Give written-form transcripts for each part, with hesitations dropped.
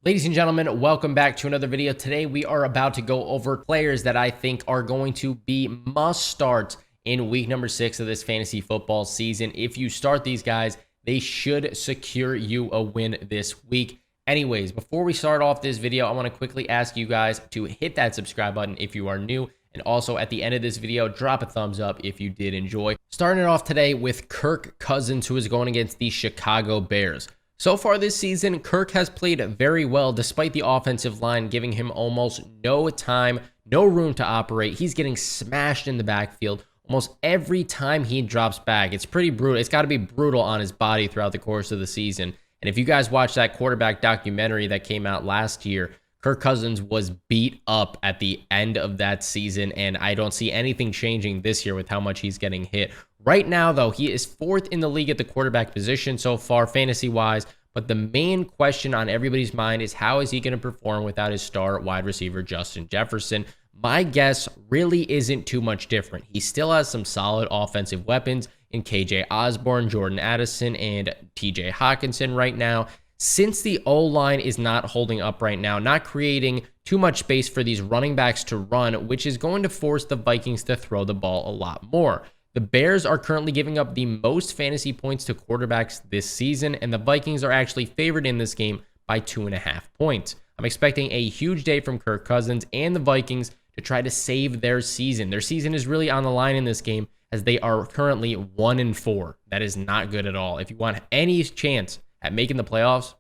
Ladies and gentlemen, welcome back to another video. Today we are about to go over players that I think are going to be must starts in week number 6 of this fantasy football season. If you start these guys, they should secure you a win this week. Anyways, before we start off this video, I want to quickly ask you guys to hit that subscribe button if you are new. And also at the end of this video, drop a thumbs up if you did enjoy. Starting it off today with Kirk Cousins, who is going against the Chicago Bears. So far this season, Kirk has played very well despite the offensive line giving him almost no time, no room to operate. He's getting smashed in the backfield almost every time he drops back. It's pretty brutal. It's got to be brutal on his body throughout the course of the season. And if you guys watched that quarterback documentary that came out last year, Kirk Cousins was beat up at the end of that season, and I don't see anything changing this year with how much he's getting hit. Right now, though, he is 4th in the league at the quarterback position so far, fantasy-wise, but the main question on everybody's mind is how is he going to perform without his star wide receiver, Justin Jefferson? My guess really isn't too much different. He still has some solid offensive weapons in KJ Osborne, Jordan Addison, and TJ Hawkinson right now. Since the O-line is not holding up right now, not creating too much space for these running backs to run, which is going to force the Vikings to throw the ball a lot more. The Bears are currently giving up the most fantasy points to quarterbacks this season, and the Vikings are actually favored in this game by 2.5 points. I'm expecting a huge day from Kirk Cousins and the Vikings to try to save their season. Their season is really on the line in this game as they are currently 1-4. That is not good at all. If you want any chance at making the playoffs,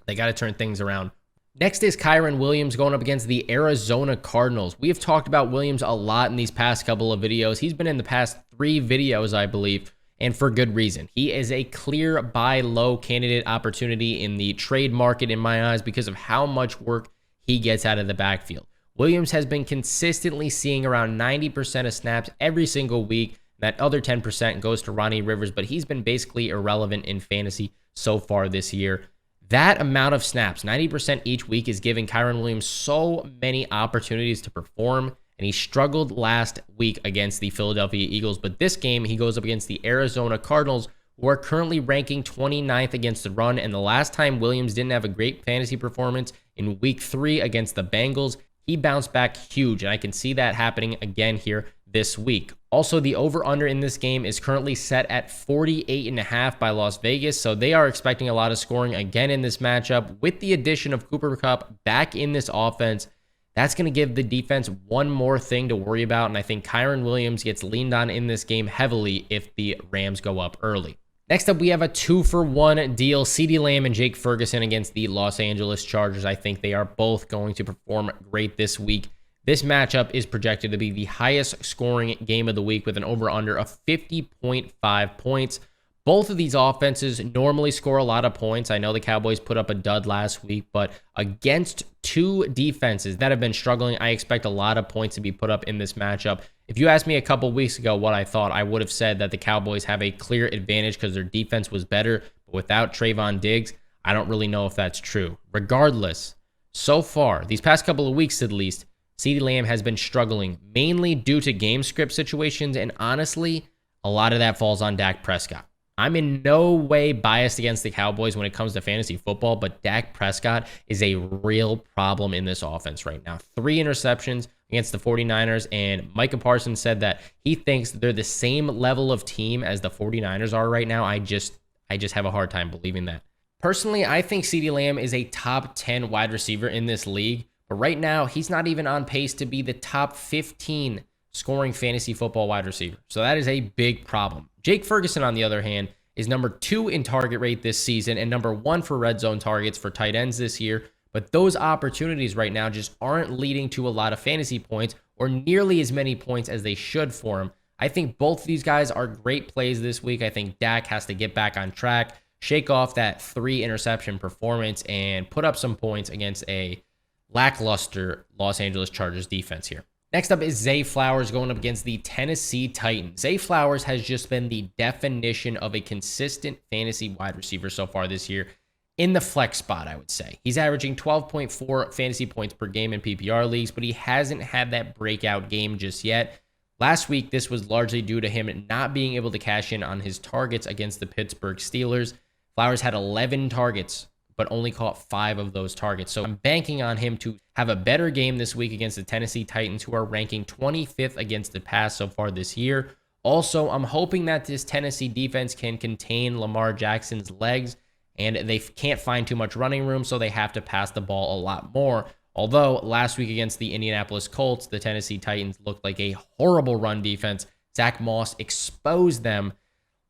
they got to turn things around. Next is Kyren Williams going up against the Arizona Cardinals. We have talked about Williams a lot in these past couple of videos. He's been in the past 3 videos, I believe, and for good reason. He is a clear buy low candidate opportunity in the trade market in my eyes because of how much work he gets out of the backfield. Williams has been consistently seeing around 90% of snaps every single week. That other 10% goes to Ronnie Rivers, but he's been basically irrelevant in fantasy so far this year. That amount of snaps, 90% each week, is giving Kyren Williams so many opportunities to perform, and he struggled last week against the Philadelphia Eagles. But this game, he goes up against the Arizona Cardinals, who are currently ranking 29th against the run, and the last time Williams didn't have a great fantasy performance in week 3 against the Bengals, he bounced back huge, and I can see that happening again here this week. Also, the over-under in this game is currently set at 48.5 by Las Vegas, so they are expecting a lot of scoring again in this matchup. With the addition of Cooper Kupp back in this offense, that's going to give the defense one more thing to worry about, and I think Kyren Williams gets leaned on in this game heavily if the Rams go up early. Next up, we have a 2-for-1 deal. Ceedee Lamb and Jake Ferguson against the Los Angeles Chargers. I think they are both going to perform great this week. This matchup is projected to be the highest scoring game of the week with an over-under of 50.5 points. Both of these offenses normally score a lot of points. I know the Cowboys put up a dud last week, but against 2 defenses that have been struggling, I expect a lot of points to be put up in this matchup. If you asked me a couple weeks ago what I thought, I would have said that the Cowboys have a clear advantage because their defense was better, but without Trayvon Diggs, I don't really know if that's true. Regardless, so far, these past couple of weeks at least, Ceedee Lamb has been struggling, mainly due to game script situations, and honestly, a lot of that falls on Dak Prescott. I'm in no way biased against the Cowboys when it comes to fantasy football, but Dak Prescott is a real problem in this offense right now. 3 interceptions against the 49ers, and Micah Parsons said that he thinks they're the same level of team as the 49ers are right now. I just have a hard time believing that. Personally, I think Ceedee Lamb is a top 10 wide receiver in this league. But right now, he's not even on pace to be the top 15 scoring fantasy football wide receiver. So that is a big problem. Jake Ferguson, on the other hand, is number 2 in target rate this season and number 1 for red zone targets for tight ends this year. But those opportunities right now just aren't leading to a lot of fantasy points or nearly as many points as they should for him. I think both of these guys are great plays this week. I think Dak has to get back on track, shake off that 3 interception performance, and put up some points against a lackluster Los Angeles Chargers defense here. Next up is Zay Flowers going up against the Tennessee Titans. Zay Flowers has just been the definition of a consistent fantasy wide receiver so far this year in the flex spot, I would say. He's averaging 12.4 fantasy points per game in PPR leagues, but he hasn't had that breakout game just yet. Last week, this was largely due to him not being able to cash in on his targets against the Pittsburgh Steelers. Flowers had 11 targets, but only caught 5 of those targets. So I'm banking on him to have a better game this week against the Tennessee Titans, who are ranking 25th against the pass so far this year. Also, I'm hoping that this Tennessee defense can contain Lamar Jackson's legs, and they can't find too much running room, so they have to pass the ball a lot more. Although last week against the Indianapolis Colts, the Tennessee Titans looked like a horrible run defense. Zach Moss exposed them.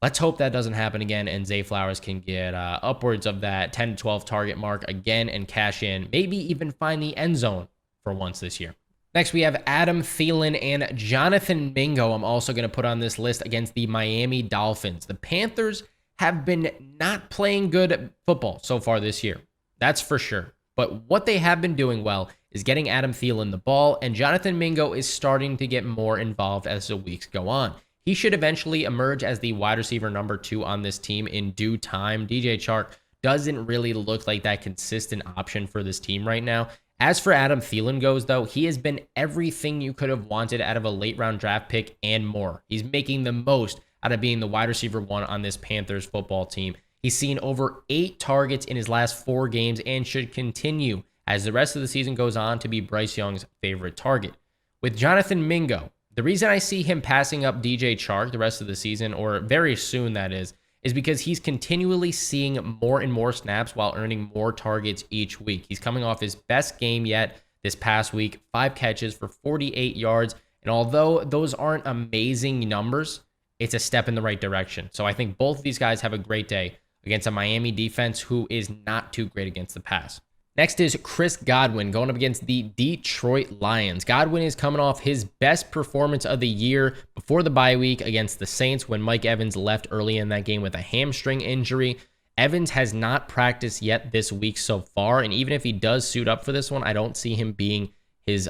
Let's hope that doesn't happen again, and Zay Flowers can get upwards of that 10 to 12 target mark again and cash in, maybe even find the end zone for once this year. Next, we have Adam Thielen and Jonathan Mingo. I'm also going to put on this list against the Miami Dolphins. The Panthers have been not playing good football so far this year. That's for sure. But what they have been doing well is getting Adam Thielen the ball, and Jonathan Mingo is starting to get more involved as the weeks go on. He should eventually emerge as the wide receiver number 2 on this team in due time. DJ Chark doesn't really look like that consistent option for this team right now. As for Adam Thielen goes, though, he has been everything you could have wanted out of a late round draft pick and more. He's making the most out of being the wide receiver 1 on this Panthers football team. He's seen over 8 targets in his last 4 games and should continue as the rest of the season goes on to be Bryce Young's favorite target. With Jonathan Mingo, the reason I see him passing up DJ Chark the rest of the season, or very soon that is because he's continually seeing more and more snaps while earning more targets each week. He's coming off his best game yet this past week, 5 catches for 48 yards. And although those aren't amazing numbers, it's a step in the right direction. So I think both of these guys have a great day against a Miami defense who is not too great against the pass. Next is Chris Godwin going up against the Detroit Lions. Godwin is coming off his best performance of the year before the bye week against the Saints when Mike Evans left early in that game with a hamstring injury. Evans has not practiced yet this week so far, and even if he does suit up for this one, I don't see him being his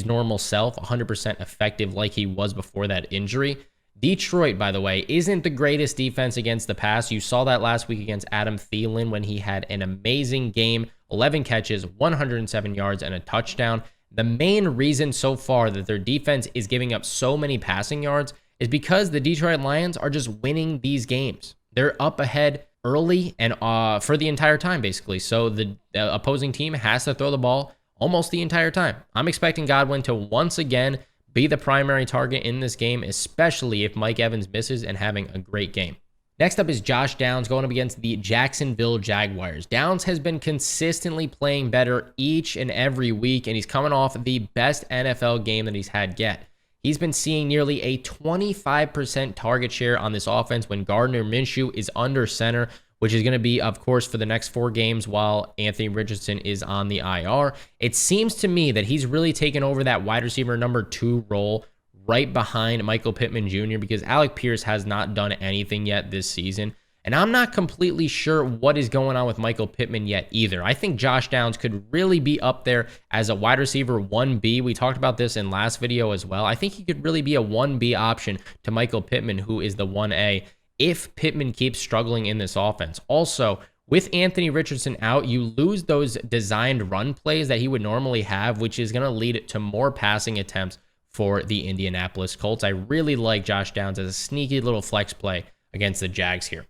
normal self, 100% effective like he was before that injury. Detroit, by the way, isn't the greatest defense against the pass. You saw that last week against Adam Thielen when he had an amazing game, 11 catches, 107 yards, and a touchdown. The main reason so far that their defense is giving up so many passing yards is because the Detroit Lions are just winning these games. They're up ahead early and for the entire time, basically. So the opposing team has to throw the ball almost the entire time. I'm expecting Godwin to once again be the primary target in this game, especially if Mike Evans misses and having a great game. Next up is Josh Downs going up against the Jacksonville Jaguars. Downs has been consistently playing better each and every week, and he's coming off the best NFL game that he's had yet. He's been seeing nearly a 25% target share on this offense when Gardner Minshew is under center, which is going to be, of course, for the next 4 games while Anthony Richardson is on the IR. It seems to me that he's really taken over that wide receiver number 2 role right behind Michael Pittman Jr. because Alec Pierce has not done anything yet this season. And I'm not completely sure what is going on with Michael Pittman yet either. I think Josh Downs could really be up there as a wide receiver 1B. We talked about this in last video as well. I think he could really be a 1B option to Michael Pittman, who is the 1A, if Pittman keeps struggling in this offense. Also, with Anthony Richardson out, you lose those designed run plays that he would normally have, which is going to lead to more passing attempts for the Indianapolis Colts. I really like Josh Downs as a sneaky little flex play against the Jags here.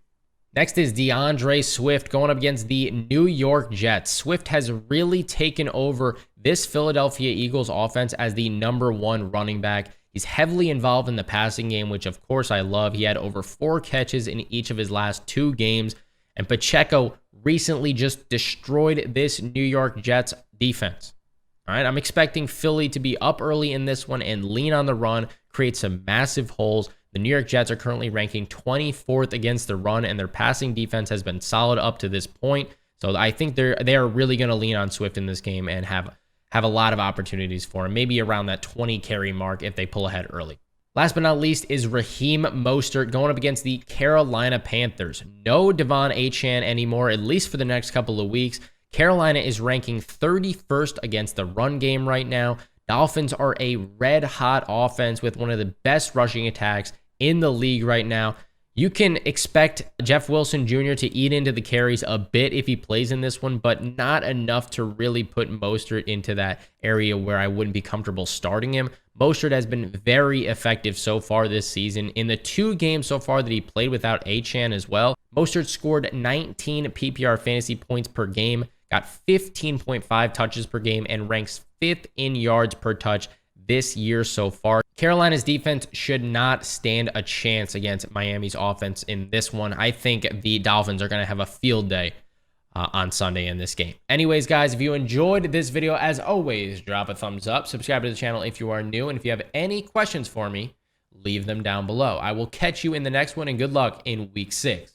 Next is DeAndre Swift going up against the New York Jets. Swift has really taken over this Philadelphia Eagles offense as the number 1 running back. He's heavily involved in the passing game, which of course I love. He had over 4 catches in each of his last 2 games. And Pacheco recently just destroyed this New York Jets defense. All right, I'm expecting Philly to be up early in this one and lean on the run, create some massive holes. The New York Jets are currently ranking 24th against the run, and their passing defense has been solid up to this point. So I think they are really going to lean on Swift in this game and have a lot of opportunities for him, maybe around that 20 carry mark if they pull ahead early. Last but not least is Raheem Mostert going up against the Carolina Panthers. No Devon Achane anymore, at least for the next couple of weeks. Carolina is ranking 31st against the run game right now. Dolphins are a red-hot offense with one of the best rushing attacks in the league right now. You can expect Jeff Wilson Jr. to eat into the carries a bit if he plays in this one, but not enough to really put Mostert into that area where I wouldn't be comfortable starting him. Mostert has been very effective so far this season. In the 2 games so far that he played without Achane as well, Mostert scored 19 PPR fantasy points per game, got 15.5 touches per game, and ranks 5th in yards per touch this year so far. Carolina's defense should not stand a chance against Miami's offense in this one. I think the Dolphins are going to have a field day on Sunday in this game. Anyways, guys, if you enjoyed this video, as always, drop a thumbs up, subscribe to the channel if you are new, and if you have any questions for me, leave them down below. I will catch you in the next one, and good luck in week 6.